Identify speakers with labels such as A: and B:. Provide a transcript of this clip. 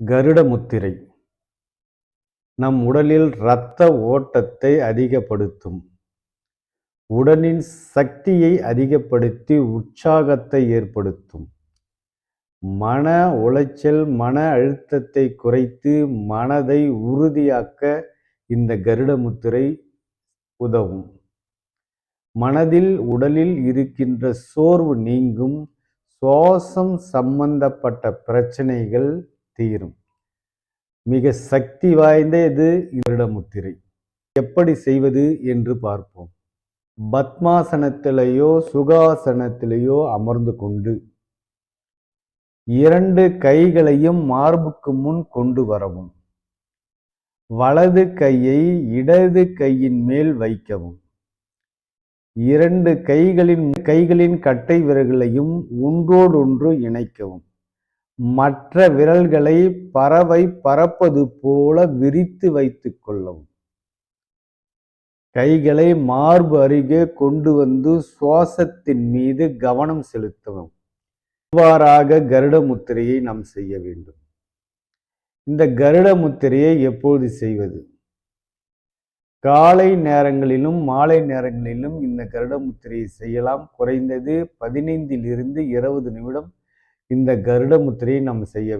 A: கருட முத்திரை நம் உடலில் இரத்த ஓட்டத்தை அதிகப்படுத்தும். உடலின் சக்தியை அதிகப்படுத்தி உற்சாகத்தை ஏற்படுத்தும். மன உளைச்சல், மன அழுத்தத்தை குறைத்து மனதை உறுதியாக்க இந்த கருட முத்திரை உதவும். மனதில் உடலில் இருக்கின்ற சோர்வு நீங்கும். சுவாசம் சம்பந்தப்பட்ட பிரச்சனைகள் தீரும். மிக சக்தி வாய்ந்த இது கருட முத்திரை. எப்படி செய்வது என்று பார்ப்போம். பத்மாசனத்திலேயோ சுகாசனத்திலேயோ அமர்ந்து கொண்டு 2 கைகளையும் மார்புக்கு முன் கொண்டு வரவும். வலது கையை இடது கையின் மேல் வைக்கவும். 2 கைகளின் கட்டை விரல்களையும் ஒன்றோடொன்று இணைக்கவும். மற்ற விரல்களை பறவை பறப்பது போல விரித்து வைத்துக் கொள்ளவும். கைகளை மார்பு அருகே கொண்டு வந்து சுவாசத்தின் மீது கவனம் செலுத்தவும். இவ்வாறாக கருட முத்திரையை நாம் செய்ய வேண்டும். இந்த கருட முத்திரையை எப்போது செய்வது? காலை நேரங்களிலும் மாலை நேரங்களிலும் இந்த கருட முத்திரையை செய்யலாம். குறைந்தது 15 இலிருந்து 20 நிமிடம் இந்த கருட முத்திரையை நாம் செய்ய